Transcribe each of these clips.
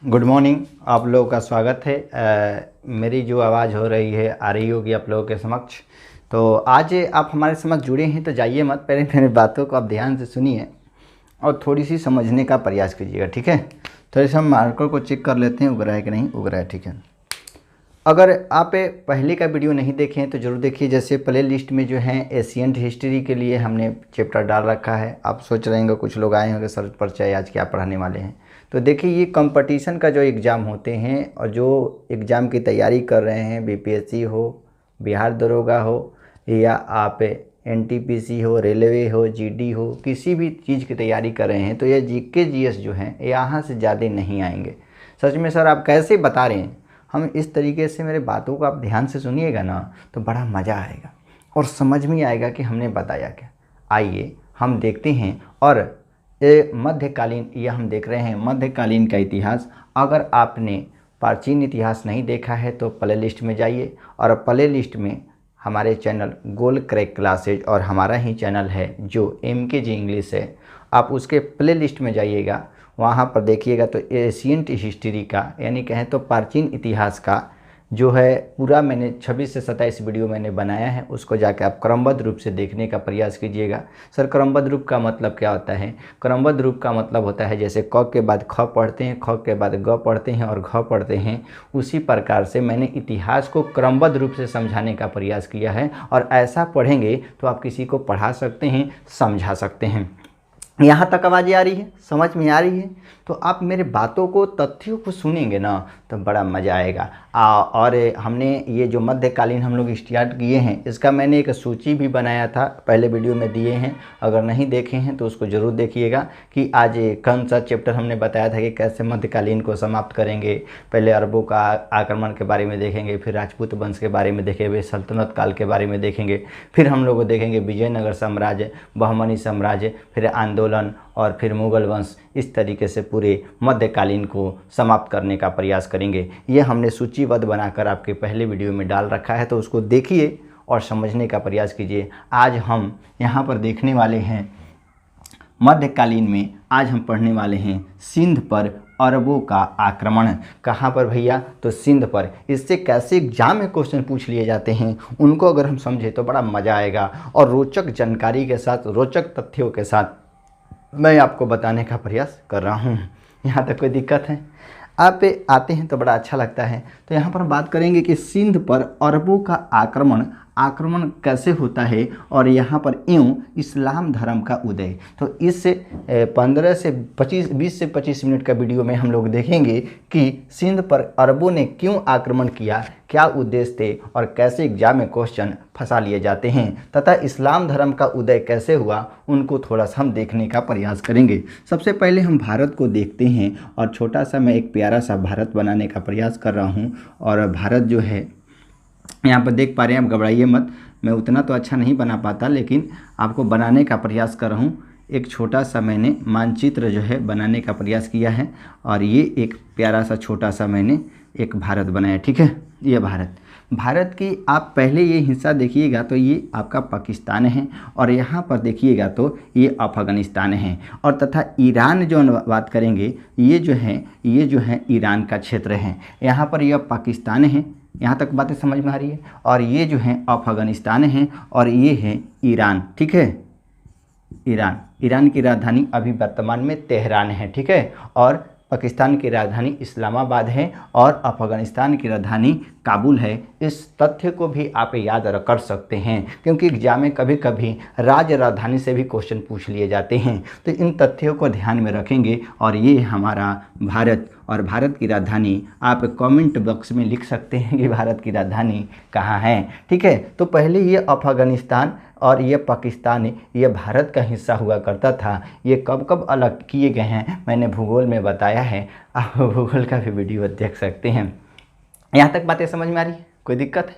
Good morning. आप लोगों का स्वागत है। मेरी जो आवाज़ हो रही है आ रही होगी आप लोगों के समक्ष। तो आज आप हमारे समक्ष जुड़े हैं तो जाइए मत, पहले मेरी बातों को आप ध्यान से सुनिए और थोड़ी सी समझने का प्रयास कीजिएगा, ठीक है। थोड़े से हम मार्कर को चेक कर लेते हैं, उग रहा है कि नहीं उग रहा है, ठीक है। अगर आप पहले का वीडियो नहीं देखे हैं तो ज़रूर देखिए। जैसे प्ले लिस्ट में जो है एशियंट हिस्ट्री के लिए हमने चैप्टर डाल रखा है। आप सोच रहे होंगे, कुछ लोग आए होंगे सर परिचय आज क्या पढ़ाने वाले हैं। तो देखिए, ये कंपटीशन का जो एग्ज़ाम होते हैं और जो एग्ज़ाम की तैयारी कर रहे हैं, बीपीएससी हो, बिहार दरोगा हो, या आप एनटीपीसी हो, रेलवे हो, जीडी हो, किसी भी चीज़ की तैयारी कर रहे हैं तो ये जीके जीएस जो हैं यहाँ से ज़्यादा नहीं आएंगे। सच में सर आप कैसे बता रहे हैं, हम इस तरीके से मेरे बातों को आप ध्यान से सुनिएगा ना तो बड़ा मज़ा आएगा और समझ में आएगा कि हमने बताया क्या। आइए हम देखते हैं। और ये मध्यकालीन, ये हम देख रहे हैं मध्यकालीन का इतिहास। अगर आपने प्राचीन इतिहास नहीं देखा है तो प्ले लिस्ट में जाइए, और प्ले लिस्ट में हमारे चैनल गोल क्रैक क्लासेज और हमारा ही चैनल है जो MKG इंग्लिश है, आप उसके प्ले लिस्ट में जाइएगा। वहाँ पर देखिएगा तो एशियंट हिस्ट्री का, यानी कहें तो प्राचीन इतिहास का जो है पूरा मैंने 26 से 27 वीडियो मैंने बनाया है, उसको जाकर आप क्रमबद्ध रूप से देखने का प्रयास कीजिएगा। सर क्रमबद्ध रूप का मतलब क्या होता है? क्रमबद्ध रूप का मतलब होता है जैसे क के बाद ख पढ़ते हैं, ख के बाद ग पढ़ते हैं और घ पढ़ते हैं, उसी प्रकार से मैंने इतिहास को क्रमबद्ध रूप से समझाने का प्रयास किया है। और ऐसा पढ़ेंगे तो आप किसी को पढ़ा सकते हैं, समझा सकते हैं। यहाँ तक आवाज़ आ रही है, समझ में आ रही है? तो आप मेरे बातों को, तथ्यों को सुनेंगे ना तो बड़ा मज़ा आएगा। और हमने ये जो मध्यकालीन हम लोग स्टार्ट किए हैं, इसका मैंने एक सूची भी बनाया था, पहले वीडियो में दिए हैं। अगर नहीं देखे हैं तो उसको ज़रूर देखिएगा कि आज कौन सा चैप्टर हमने बताया था कि कैसे मध्यकालीन को समाप्त करेंगे। पहले अरबों का आक्रमण के बारे में देखेंगे, फिर राजपूत वंश के बारे में देखेंगे, सल्तनत काल के बारे में देखेंगे, फिर हम लोग देखेंगे विजयनगर साम्राज्य, बहमनी साम्राज्य, फिर आंदोलन और फिर मुगल वंश। इस तरीके से पूरे मध्यकालीन को समाप्त करने का प्रयास करेंगे। ये हमने सूचीबद्ध बनाकर आपके पहले वीडियो में डाल रखा है, तो उसको देखिए और समझने का प्रयास कीजिए। आज हम यहाँ पर देखने वाले हैं मध्यकालीन में, आज हम पढ़ने वाले हैं सिंध पर अरबों का आक्रमण। कहाँ पर भैया? तो सिंध पर। इससे कैसे एग्जाम में क्वेश्चन पूछ लिए जाते हैं उनको अगर हम समझे तो बड़ा मज़ा आएगा। और रोचक जानकारी के साथ, रोचक तथ्यों के साथ मैं आपको बताने का प्रयास कर रहा हूँ। यहाँ तक कोई दिक्कत है? आप आते हैं तो बड़ा अच्छा लगता है। तो यहाँ पर हम बात करेंगे कि सिंध पर अरबों का आक्रमण कैसे होता है, और यहाँ पर यूँ इस्लाम धर्म का उदय। तो इस 15 से 25, 20 से 25 मिनट का वीडियो में हम लोग देखेंगे कि सिंध पर अरबों ने क्यों आक्रमण किया, क्या उद्देश्य थे और कैसे एग्जाम में क्वेश्चन फंसा लिए जाते हैं, तथा इस्लाम धर्म का उदय कैसे हुआ, उनको थोड़ा सा हम देखने का प्रयास करेंगे। सबसे पहले हम भारत को देखते हैं और छोटा सा मैं एक प्यारा सा भारत बनाने का प्रयास कर रहा हूँ। और भारत जो है यहाँ पर देख पा रहे हैं, आप घबराइए मत, मैं उतना तो अच्छा नहीं बना पाता लेकिन आपको बनाने का प्रयास कर रहा हूँ। एक छोटा सा मैंने मानचित्र जो है बनाने का प्रयास किया है, और ये एक प्यारा सा छोटा सा मैंने एक भारत बनाया, ठीक है। ये भारत की आप पहले ये हिस्सा देखिएगा तो ये आपका पाकिस्तान है, और यहाँ पर देखिएगा तो ये अफगानिस्तान है, और तथा ईरान जो बात करेंगे ये जो है ईरान का क्षेत्र है। यहाँ पर यह पाकिस्तान है, यहाँ तक बातें समझ में आ रही है। और ये जो है अफगानिस्तान है, और ये है ईरान, ठीक है। ईरान की राजधानी अभी वर्तमान में तेहरान है, ठीक है। और पाकिस्तान की राजधानी इस्लामाबाद है, और अफगानिस्तान की राजधानी काबुल है। इस तथ्य को भी आप याद कर सकते हैं, क्योंकि एग्जाम में कभी कभी राज्य राजधानी से भी क्वेश्चन पूछ लिए जाते हैं। तो इन तथ्यों को ध्यान में रखेंगे। और ये हमारा भारत, और भारत की राजधानी आप कमेंट बॉक्स में लिख सकते हैं कि भारत की राजधानी कहाँ है, ठीक है। तो पहले ये अफगानिस्तान और ये पाकिस्तान, ये भारत का हिस्सा हुआ करता था। ये कब कब अलग किए गए हैं मैंने भूगोल में बताया है, आप भूगोल का भी वीडियो देख सकते हैं। यहाँ तक बातें समझ में आ रही है? कोई दिक्कत है,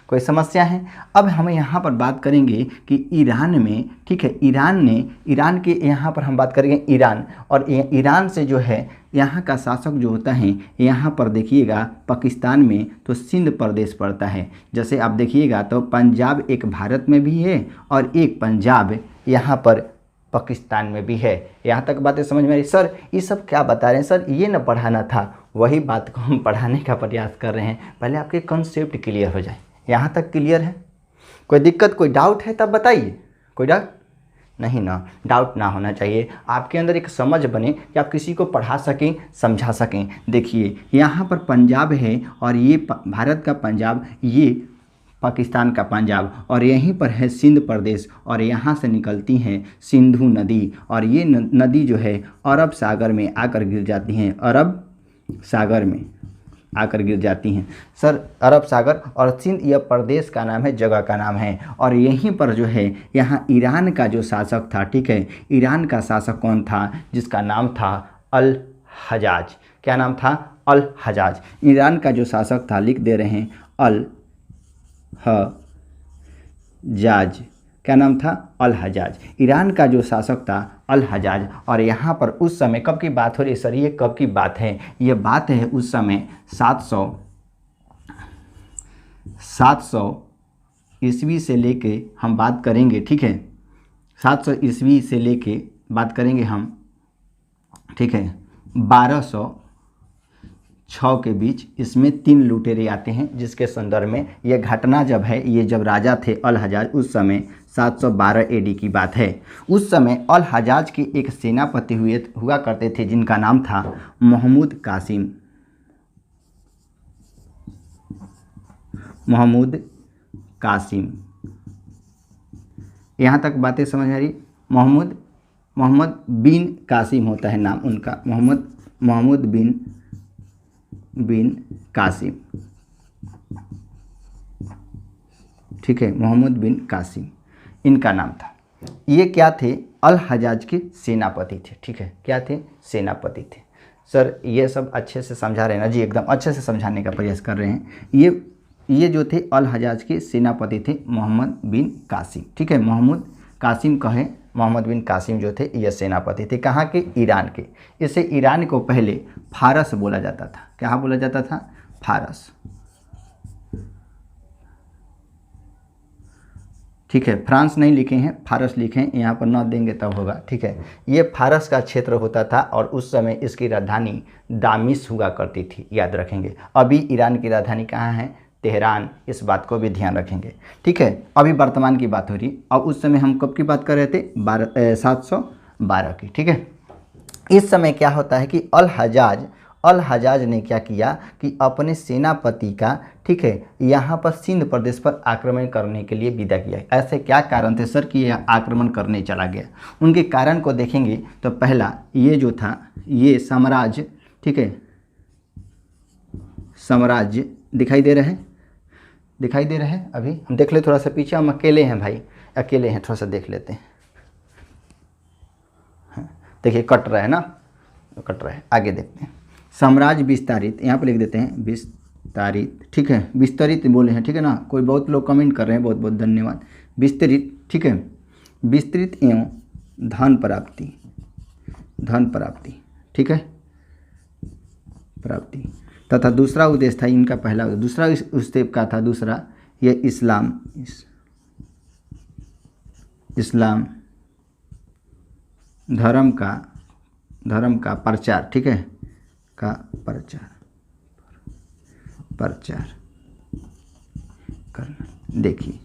कोई समस्या है? अब हम यहाँ पर बात करेंगे कि ईरान में, ठीक है, ईरान के यहाँ पर हम बात करेंगे ईरान। और ईरान से जो है यहाँ का शासक जो होता है, यहाँ पर देखिएगा पाकिस्तान में तो सिंध प्रदेश पड़ता है। जैसे आप देखिएगा तो पंजाब एक भारत में भी है और एक पंजाब यहाँ पर पाकिस्तान में भी है। यहाँ तक बातें समझ में आ रही? सर ये सब क्या बता रहे हैं सर, ये न पढ़ाना था, वही बात को हम पढ़ाने का प्रयास कर रहे हैं। पहले आपके कॉन्सेप्ट क्लियर हो जाए। यहाँ तक क्लियर है? कोई दिक्कत, कोई डाउट है तब बताइए। कोई डाउट नहीं ना? डाउट ना होना चाहिए। आपके अंदर एक समझ बने कि आप किसी को पढ़ा सकें, समझा सकें। देखिए यहाँ पर पंजाब है और ये भारत का पंजाब, ये पाकिस्तान का पंजाब, और यहीं पर है सिंध प्रदेश, और यहाँ से निकलती हैं सिंधु नदी, और ये नदी जो है अरब सागर में आकर गिर जाती हैं, अरब सागर में आकर गिर जाती हैं। सर अरब सागर और सिंध यह प्रदेश का नाम है, जगह का नाम है। और यहीं पर जो है यहाँ ईरान का जो शासक था, ठीक है, ईरान का शासक कौन था? जिसका नाम था अल हजाज। क्या नाम था? अल हजाज। ईरान का जो शासक था, लिख दे रहे हैं, अल हजाज। क्या नाम था? अल हजाज। ईरान का जो शासक था अल हजाज। और यहाँ पर उस समय कब की बात हो रही है सर? ये कब की बात है? ये बात है उस समय 700 ईस्वी से लेके हम बात करेंगे, ठीक है, 700 ईस्वी से लेके बात करेंगे हम, ठीक है, 1206 के बीच। इसमें 3 लुटेरे आते हैं, जिसके संदर्भ में यह घटना जब है, ये जब राजा थे अल हजाज, उस समय 712 AD की बात है। उस समय अल हजाज के एक सेनापति हुआ करते थे, जिनका नाम था महमूद कासिम। महमूद कासिम। यहाँ तक बातें समझ आ रही? मोहम्मद बिन कासिम होता है नाम उनका, मोहम्मद बिन कासिम, ठीक है, मोहम्मद बिन कासिम इनका नाम था। ये क्या थे? अल हजाज के सेनापति थे, ठीक है। क्या थे? सेनापति थे। सर ये सब अच्छे से समझा रहे हैं ना जी? एकदम अच्छे से समझाने का प्रयास कर रहे हैं। ये जो थे अल हजाज के सेनापति थे मोहम्मद बिन कासिम, ठीक है, मोहम्मद कासिम कहे, मोहम्मद बिन कासिम जो थे ये सेनापति थे। कहाँ के? ईरान के। इसे ईरान को पहले फारस बोला जाता था। क्या बोला जाता था? फारस, ठीक है। फ्रांस नहीं लिखे हैं, फारस लिखे हैं, यहाँ पर न देंगे तब होगा, ठीक है। ये फारस का क्षेत्र होता था और उस समय इसकी राजधानी दामिश हुआ करती थी, याद रखेंगे। अभी ईरान की राजधानी कहाँ है? तेहरान। इस बात को भी ध्यान रखेंगे, ठीक है। अभी वर्तमान की बात हो रही, और उस समय हम कब की बात कर रहे थे? 712 की, ठीक है। इस समय क्या होता है कि अल हजाज ने क्या किया कि अपने सेनापति का, ठीक है, यहाँ पर सिंध प्रदेश पर आक्रमण करने के लिए विदा किया। ऐसे क्या कारण थे सर कि यह आक्रमण करने चला गया? उनके कारण को देखेंगे तो पहला ये जो था, ये साम्राज्य, ठीक है, साम्राज्य दिखाई दे रहा है, दिखाई दे रहा है। अभी हम देख ले थोड़ा सा पीछे, हम अकेले हैं भाई, अकेले हैं, थोड़ा सा देख लेते हैं। देखिए कट रहा है ना, कट रहा है, आगे देखते हैं। साम्राज्य विस्तारित, यहाँ पर लिख देते हैं विस्तारित, ठीक है, विस्तरित बोले हैं, ठीक है ना। कोई बहुत लोग कमेंट कर रहे हैं, बहुत बहुत धन्यवाद। विस्तरित, ठीक है, विस्तृत एवं धन प्राप्ति, ठीक है, प्राप्ति। तथा दूसरा उद्देश्य था इनका, पहला दूसरा उस स्टेप का था, दूसरा ये इस्लाम धर्म का प्रचार, ठीक है, का प्रचार करना। देखिए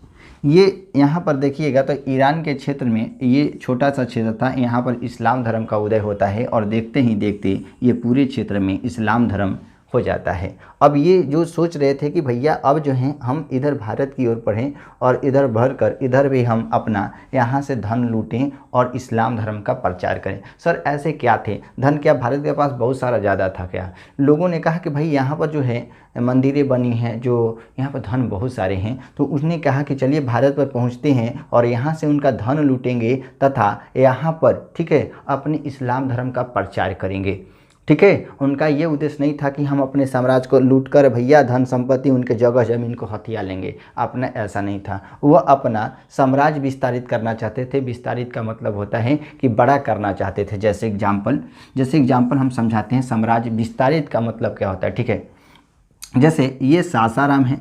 ये यहाँ पर देखिएगा तो ईरान के क्षेत्र में ये छोटा सा क्षेत्र था, यहाँ पर इस्लाम धर्म का उदय होता है और देखते ही देखते ये पूरे क्षेत्र में इस्लाम धर्म हो जाता है। अब ये जो सोच रहे थे कि भैया अब जो है हम इधर भारत की ओर बढ़ें और इधर बढ़कर इधर भी हम अपना यहाँ से धन लूटें और इस्लाम धर्म का प्रचार करें। सर ऐसे क्या थे? धन क्या भारत के पास बहुत सारा ज़्यादा था क्या? लोगों ने कहा कि भाई यहाँ पर जो है मंदिरें बनी हैं, जो यहाँ पर धन बहुत सारे हैं, तो उसने कहा कि चलिए भारत पर पहुँचते हैं और यहाँ से उनका धन लूटेंगे तथा यहाँ पर, ठीक है, अपने इस्लाम धर्म का प्रचार करेंगे, ठीक है। उनका ये उद्देश्य नहीं था कि हम अपने साम्राज्य को लूट कर भैया धन संपत्ति उनके जगह जमीन को हथिया लेंगे, अपना ऐसा नहीं था। वह अपना साम्राज्य विस्तारित करना चाहते थे। विस्तारित का मतलब होता है कि बड़ा करना चाहते थे। जैसे एग्जाम्पल हम समझाते हैं साम्राज्य विस्तारित का मतलब क्या होता है, ठीक है। जैसे ये सासाराम है,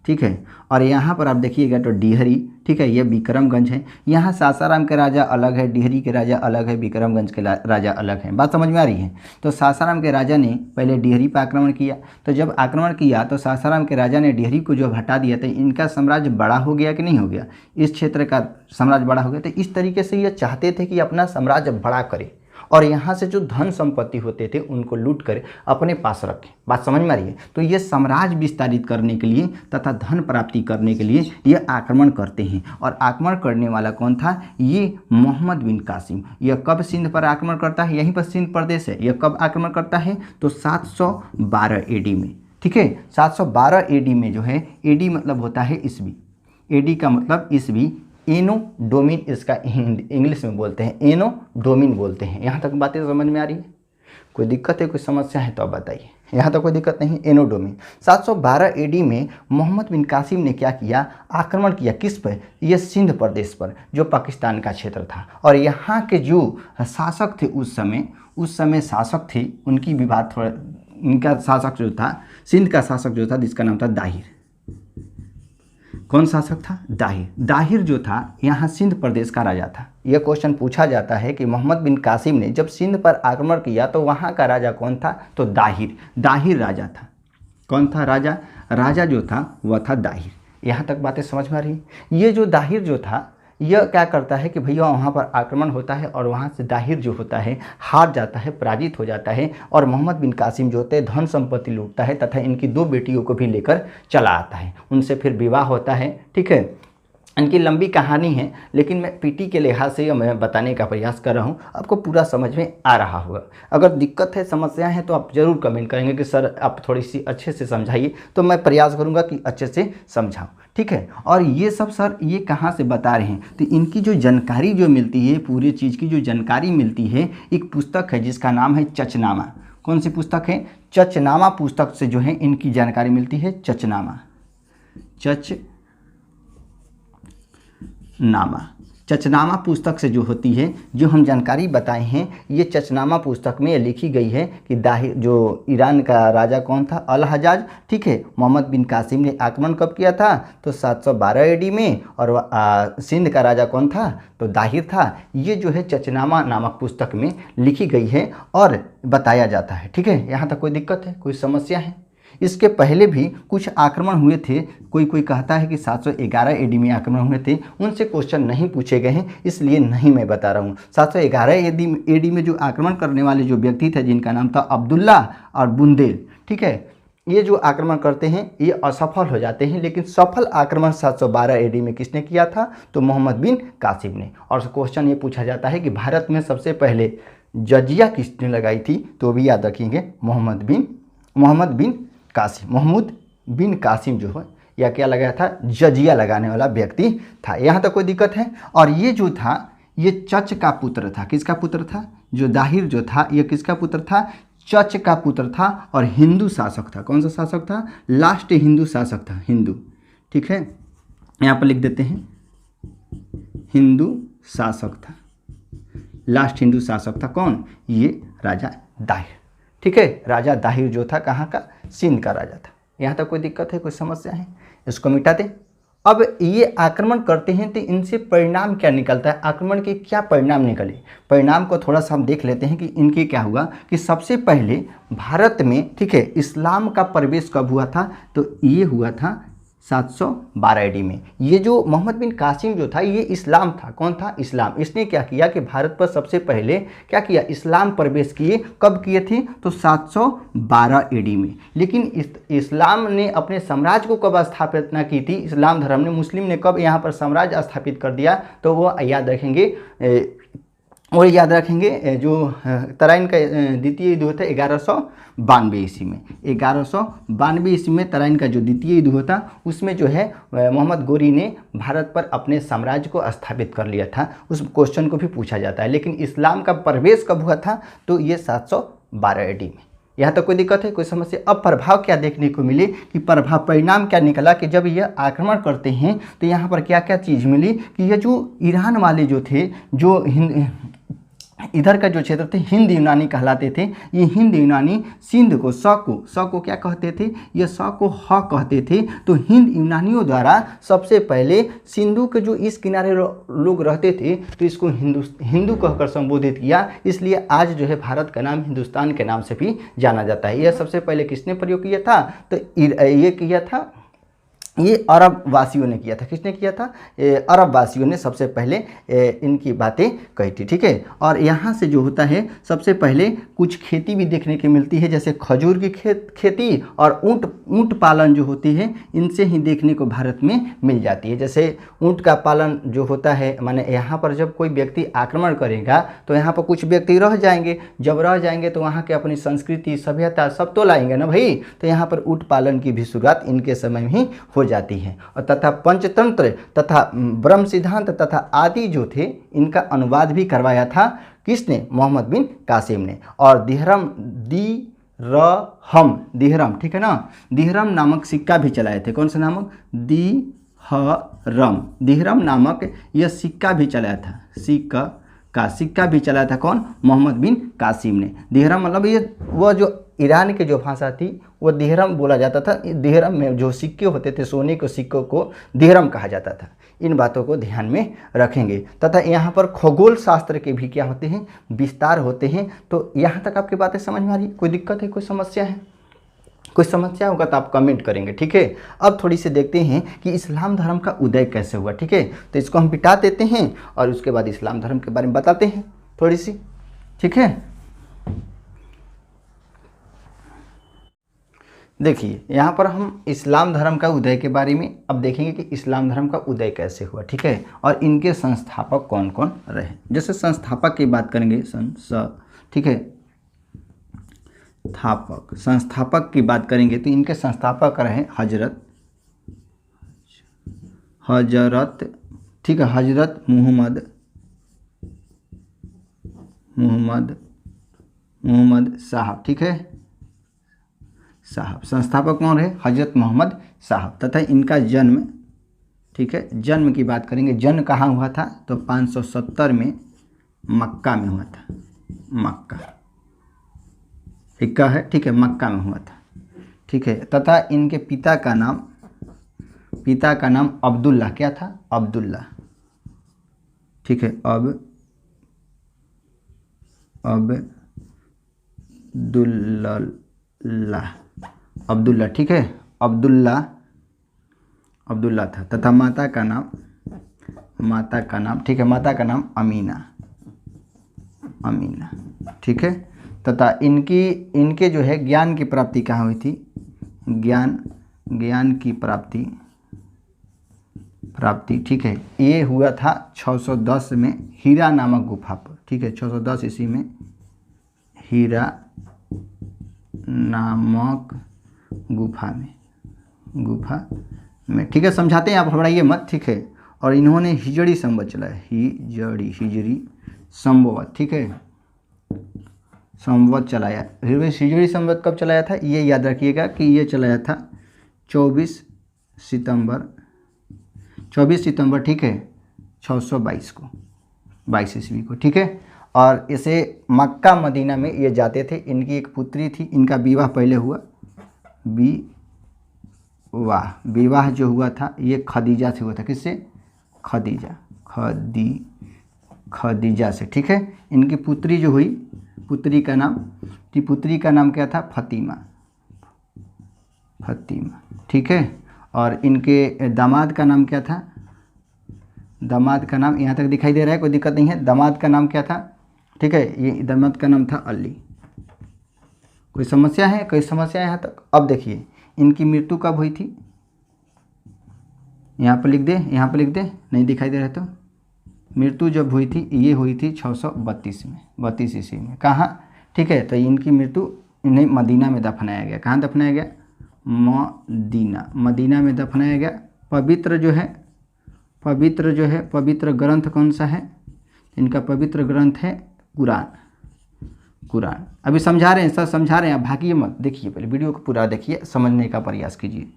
ठीक है। और यहाँ पर आप देखिएगा तो डिहरी, ठीक है, ये विक्रमगंज है। यहाँ सासाराम के राजा अलग है, डिहरी के राजा अलग है, विक्रमगंज के राजा अलग है। बात समझ में आ रही है। तो सासाराम के राजा ने पहले डिहरी पर आक्रमण किया, तो जब आक्रमण किया तो सासाराम के राजा ने डिहरी को जो हटा दिया, तो इनका साम्राज्य बड़ा हो गया कि नहीं हो गया, इस क्षेत्र का साम्राज्य बड़ा हो गया। तो इस तरीके से ये चाहते थे कि अपना साम्राज्य बड़ा करे और यहाँ से जो धन संपत्ति होते थे उनको लूट कर अपने पास रखें। बात समझ में आ रही है। तो ये साम्राज्य विस्तारित करने के लिए तथा धन प्राप्ति करने के लिए ये आक्रमण करते हैं। और आक्रमण करने वाला कौन था, ये मोहम्मद बिन कासिम। यह कब सिंध पर आक्रमण करता है, यहीं पर सिंध प्रदेश है, यह कब आक्रमण करता है, तो 712 AD में, ठीक है। 712 AD में जो है, AD मतलब होता है ईस्वी, AD का मतलब ईस्वी, एनो डोमिन इसका इंग्लिश में बोलते हैं, एनो डोमिन बोलते हैं। यहाँ तक बातें समझ में आ रही है, कोई दिक्कत है, कोई समस्या है तो आप बताइए। यहाँ तक कोई दिक्कत नहीं। एनो डोमिन 712 AD में मोहम्मद बिन कासिम ने क्या किया, आक्रमण किया किस पर, यह सिंध प्रदेश पर जो पाकिस्तान का क्षेत्र था। और यहाँ के जो शासक थे उस समय शासक थे, उनकी भी बात थोड़ा, इनका शासक जो था, सिंध का शासक जो था जिसका नाम था दाहिर। कौन शासक था, दाहिर। दाहिर जो था यहाँ सिंध प्रदेश का राजा था। यह क्वेश्चन पूछा जाता है कि मोहम्मद बिन कासिम ने जब सिंध पर आक्रमण किया तो वहाँ का राजा कौन था, तो दाहिर। दाहिर राजा था। कौन था राजा, राजा जो था वह था दाहिर। यहाँ तक बातें समझ में आ रही। ये जो दाहिर जो था यह क्या करता है कि भैया वहाँ पर आक्रमण होता है और वहाँ से दाहिर जो होता है हार जाता है, पराजित हो जाता है। और मोहम्मद बिन कासिम जो होते हैं धन संपत्ति लूटता है तथा इनकी 2 बेटियों को भी लेकर चला आता है। उनसे फिर विवाह होता है, ठीक है। इनकी लंबी कहानी है, लेकिन मैं पीटी के लिहाज से मैं बताने का प्रयास कर रहा हूँ, आपको पूरा समझ में आ रहा होगा। अगर दिक्कत है, समस्या है तो आप ज़रूर कमेंट करेंगे कि सर आप थोड़ी सी अच्छे से समझाइए, तो मैं प्रयास करूँगा कि अच्छे से समझाऊँ, ठीक है। और ये सब सर ये कहाँ से बता रहे हैं, तो इनकी जो जानकारी जो मिलती है, पूरी चीज़ की जो जानकारी मिलती है, एक पुस्तक है जिसका नाम है चचनामा। कौन सी पुस्तक है, चचनामा पुस्तक से जो है इनकी जानकारी मिलती है। चचनामा, चचनामा पुस्तक से जो होती है, जो हम जानकारी बताए हैं, ये चचनामा पुस्तक में लिखी गई है कि दाहिर जो ईरान का राजा कौन था, अल हजाज, ठीक है। मोहम्मद बिन कासिम ने आक्रमण कब किया था, तो 712 AD में। और सिंध का राजा कौन था, तो दाहिर था। ये जो है चचनामा नामक पुस्तक में लिखी गई है और बताया जाता है, ठीक है। यहाँ तक कोई दिक्कत है, कोई समस्या है। इसके पहले भी कुछ आक्रमण हुए थे, कोई कहता है कि 711 AD में आक्रमण हुए थे, उनसे क्वेश्चन नहीं पूछे गए हैं, इसलिए नहीं मैं बता रहा हूँ। 711 AD में जो आक्रमण करने वाले जो व्यक्ति थे जिनका नाम था अब्दुल्ला और बुंदेल, ठीक है, ये जो आक्रमण करते हैं ये असफल हो जाते हैं। लेकिन सफल आक्रमण 712 AD में किसने किया था, तो मोहम्मद बिन कासिम ने। और क्वेश्चन ये पूछा जाता है कि भारत में सबसे पहले जजिया किसने लगाई थी, तो भी याद रखेंगे महमूद बिन कासिम जो है या क्या लगाया था, जजिया लगाने वाला व्यक्ति था। यहाँ तक कोई दिक्कत है। और ये जो था ये चच का पुत्र था। किसका पुत्र था, जो दाहिर जो था ये किसका पुत्र था, चच का पुत्र था। और हिंदू शासक था। कौन सा शासक था, लास्ट हिंदू शासक था, हिंदू, ठीक है। यहाँ पर लिख देते हैं हिंदू शासक था, लास्ट हिंदू शासक था। कौन, ये राजा दाहिर, ठीक है। राजा दाहिर जो था कहाँ का, सिंध का राजा था। यहाँ तक कोई दिक्कत है, कोई समस्या है, इसको मिटा दें। अब ये आक्रमण करते हैं तो इनसे परिणाम क्या निकलता है, आक्रमण के क्या परिणाम निकले, परिणाम को थोड़ा सा हम देख लेते हैं कि इनके क्या हुआ। कि सबसे पहले भारत में, ठीक है, इस्लाम का प्रवेश कब हुआ था, तो ये हुआ था 712 AD में। ये जो मोहम्मद बिन कासिम जो था ये इस्लाम था। कौन था, इस्लाम। इसने क्या किया कि भारत पर सबसे पहले क्या किया, इस्लाम प्रवेश किए। कब किए थे, तो 712 AD में। लेकिन इस्लाम ने अपने साम्राज्य को कब स्थापना की थी, इस्लाम धर्म ने, मुस्लिम ने कब यहाँ पर साम्राज्य स्थापित कर दिया, तो वो याद रखेंगे, और याद रखेंगे जो तराइन का द्वितीय युद्ध होता है 1192 ईस्वी में। 1192 ईस्वी में तराइन का जो द्वितीय युद्ध होता उसमें जो है मोहम्मद गोरी ने भारत पर अपने साम्राज्य को स्थापित कर लिया था। उस क्वेश्चन को भी पूछा जाता है। लेकिन इस्लाम का प्रवेश कब हुआ था, तो ये 712 AD में। यहाँ तक कोई दिक्कत है, कोई समस्या। अब प्रभाव क्या देखने को मिले कि प्रभाव परिणाम क्या निकला कि जब ये आक्रमण करते हैं तो यहाँ पर क्या क्या चीज़ मिली कि ये जो ईरान वाले जो थे, जो इधर का जो क्षेत्र थे हिंद यूनानी कहलाते थे। ये हिंद यूनानी सिंध को स को क्या कहते थे, ये स को ह कहते थे। तो हिंद यूनानियों द्वारा सबसे पहले सिंधु के जो इस किनारे लोग रहते थे तो इसको हिंदू कहकर संबोधित किया। इसलिए आज जो है भारत का नाम हिंदुस्तान के नाम से भी जाना जाता है। यह सबसे पहले किसने प्रयोग किया था, तो ये किया था, ये अरब वासियों ने किया था। किसने किया था, अरब वासियों ने सबसे पहले इनकी बातें कही थी। ठीक है, और यहाँ से जो होता है सबसे पहले कुछ खेती भी देखने की मिलती है, जैसे खजूर की खेती और ऊँट पालन जो होती है, इनसे ही देखने को भारत में मिल जाती है। जैसे ऊँट का पालन जो होता है, माने यहाँ पर जब कोई व्यक्ति आक्रमण करेगा तो यहाँ पर कुछ व्यक्ति रह जाएंगे, जब रह जाएंगे तो वहाँ के अपनी संस्कृति सभ्यता सब तो लाएंगे ना भाई। तो यहाँ पर ऊँट पालन की भी शुरुआत इनके समय में ही हो जाती है। और तथा पंचतंत्र तथा ब्रह्म सिद्धांत तथा आदि जो थे, इनका अनुवाद भी करवाया था किसने, मोहम्मद बिन कासिम ने। और दिहरम दिहरम, ठीक है ना, दिहरम नामक सिक्का भी चलाए थे। कौन सा नामक, दिहरम नामक यह सिक्का भी चलाया था। सिक्का भी चलाया था कौन, मोहम्मद बिन कासिम ने। दिहरम मतलब ये वह जो ईरान की जो भाषा थी वो दिहरम बोला जाता था। दिहरम में जो सिक्के होते थे, सोने के सिक्कों को दिहरम कहा जाता था। इन बातों को ध्यान में रखेंगे। तथा यहाँ पर खगोल शास्त्र के भी क्या होते हैं, विस्तार होते हैं। तो यहाँ तक आपकी बातें समझ में आ रही है, कोई दिक्कत है, कोई समस्या है? कोई समस्या होगा तो आप कमेंट करेंगे। ठीक है, अब थोड़ी सी देखते हैं कि इस्लाम धर्म का उदय कैसे हुआ। ठीक है, तो इसको हम बिटा देते हैं और उसके बाद इस्लाम धर्म के बारे में बताते हैं थोड़ी सी। ठीक है, देखिए यहाँ पर हम इस्लाम धर्म का उदय के बारे में अब देखेंगे कि इस्लाम धर्म का उदय कैसे हुआ। ठीक है, और इनके संस्थापक कौन कौन रहे। जैसे संस्थापक की बात करेंगे, ठीक है, संस्थापक की बात करेंगे तो इनके संस्थापक रहे हजरत, ठीक है, हजरत मोहम्मद साहब। ठीक है, साहब संस्थापक कौन है, हजरत मोहम्मद साहब। तथा इनका जन्म, ठीक है, जन्म की बात करेंगे, जन्म कहाँ हुआ था, तो 570 में मक्का में हुआ था। मक्का है, ठीक है, मक्का में हुआ था। ठीक है, तथा इनके पिता का नाम अब्दुल्ला, क्या था, अब्दुल्ला। ठीक है, अब्दुल्ला, ठीक है, अब्दुल्ला था। तथा माता का नाम, ठीक है, माता का नाम अमीना। ठीक है, तथा इनके जो है ज्ञान की प्राप्ति कहाँ हुई थी, ज्ञान की प्राप्ति, ठीक है, ये हुआ था 610 में हीरा नामक गुफा पर। ठीक है, 610 ईस्वी में हीरा नामक गुफा में। ठीक है, समझाते हैं, आप घबराइए मत। ठीक है, और इन्होंने हिजड़ी संवत चलाया, हिजड़ी संवत, ठीक है, संवत चलाया। हिजड़ी संवत कब चलाया था, ये याद रखिएगा कि ये चलाया था 24 सितंबर, ठीक है, 622 को, 22 ईस्वी को। ठीक है, और इसे मक्का मदीना में ये जाते थे। इनकी एक पुत्री थी, इनका विवाह पहले हुआ, विवाह जो हुआ था ये खदीजा से हुआ था। किससे, खदीजा से। ठीक है, इनकी पुत्री जो हुई, पुत्री का नाम क्या था, फतीमा। ठीक है, और इनके दामाद का नाम क्या था, दामाद का नाम यहाँ तक दिखाई दे रहा है, कोई दिक्कत नहीं है। दामाद का नाम क्या था, ठीक है, ये दामाद का नाम था अली। कोई समस्या है, कोई समस्या यहाँ तक? अब देखिए इनकी मृत्यु कब हुई थी, यहाँ पर लिख दे, नहीं दिखाई दे रहा तो। मृत्यु जब हुई थी, ये हुई थी 632 में, 32 ईस्वी में। कहाँ, ठीक है, तो इनकी मृत्यु, इन्हें मदीना में दफनाया गया। कहाँ दफनाया गया, मदीना में दफनाया गया। पवित्र जो है पवित्र ग्रंथ कौन सा है, इनका पवित्र ग्रंथ है कुरान। अभी समझा रहे हैं, सर समझा रहे हैं, आप भागिए मत, देखिए पहले वीडियो को पूरा देखिए, समझने का प्रयास कीजिए।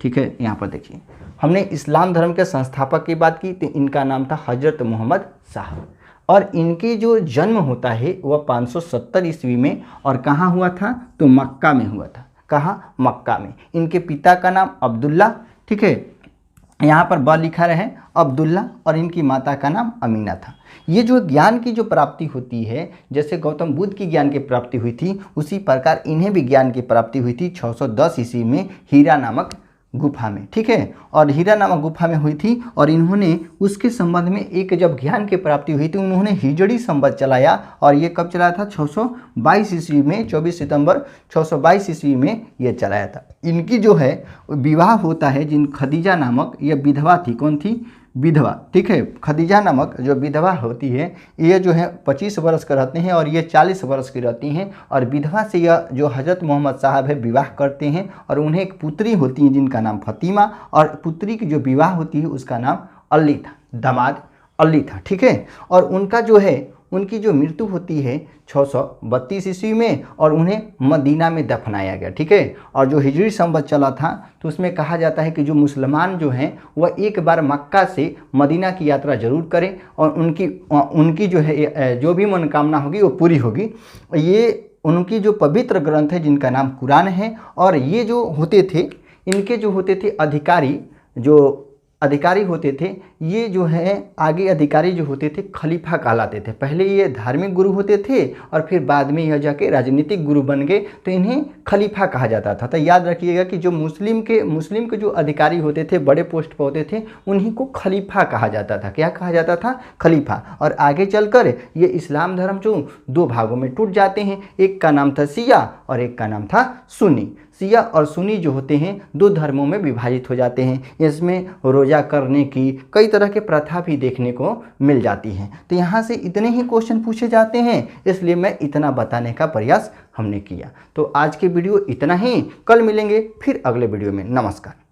ठीक है, यहाँ पर देखिए, हमने इस्लाम धर्म के संस्थापक की बात की तो इनका नाम था हजरत मोहम्मद साहब। और इनके जो जन्म होता है वह 570 ईस्वी में, और कहाँ हुआ था, तो मक्का में हुआ था। कहाँ, मक्का में। इनके पिता का नाम अब्दुल्ला, ठीक है, यहाँ पर ब लिखा रहे अब्दुल्ला, और इनकी माता का नाम अमीना था। ये जो ज्ञान की जो प्राप्ति होती है, जैसे गौतम बुद्ध की ज्ञान की प्राप्ति हुई थी, उसी प्रकार इन्हें भी ज्ञान की प्राप्ति हुई थी 610 ईस्वी में हीरा नामक गुफा में, ठीक है। और हीरा नामक गुफा में हुई थी, और इन्होंने उसके संबंध में एक जब ज्ञान की प्राप्ति हुई थी, उन्होंने हिजड़ी संवत चलाया, और ये कब चलाया था, 622 ईस्वी में, 24 सितंबर 622 ईस्वी में ये चलाया था। इनकी जो है विवाह होता है, जिन खदीजा नामक ये विधवा थी, कौन थी, विधवा, ठीक है। खदीजा नामक जो विधवा होती है, ये जो है 25 वर्ष के रहते हैं, और ये 40 वर्ष की रहती हैं, और विधवा से यह जो हज़रत मोहम्मद साहब है विवाह करते हैं, और उन्हें एक पुत्री होती है जिनका नाम फतीमा, और पुत्री की जो विवाह होती है उसका नाम अली था, दामाद अली था, ठीक है। और उनका जो है, उनकी जो मृत्यु होती है 632 ईस्वी में, और उन्हें मदीना में दफनाया गया, ठीक है। और जो हिजरी संवत चला था, तो उसमें कहा जाता है कि जो मुसलमान जो हैं वह एक बार मक्का से मदीना की यात्रा जरूर करें, और उनकी जो है जो भी मनोकामना होगी वो पूरी होगी। ये उनकी जो पवित्र ग्रंथ है जिनका नाम कुरान है। और ये जो होते थे, इनके जो होते थे अधिकारी, जो अधिकारी होते थे, ये जो है आगे अधिकारी जो होते थे खलीफा कहलाते थे। पहले ये धार्मिक गुरु होते थे, और फिर बाद में यह जाके राजनीतिक गुरु बन गए, तो इन्हें खलीफा कहा जाता था। तो याद रखिएगा कि जो मुस्लिम के जो अधिकारी होते थे, बड़े पोस्ट पर होते थे, उन्हीं को खलीफा कहा जाता था। क्या कहा जाता था, खलीफा। और आगे चलकर ये इस्लाम धर्म जो 2 भागों में टूट जाते हैं, एक का नाम था शिया और एक का नाम था सुन्नी। शिया और सुन्नी जो होते हैं 2 धर्मों में विभाजित हो जाते हैं। इसमें रोज़ा करने की कई तरह के प्रथा भी देखने को मिल जाती हैं। तो यहाँ से इतने ही क्वेश्चन पूछे जाते हैं, इसलिए मैं इतना बताने का प्रयास हमने किया। तो आज के वीडियो इतना ही, कल मिलेंगे फिर अगले वीडियो में। नमस्कार।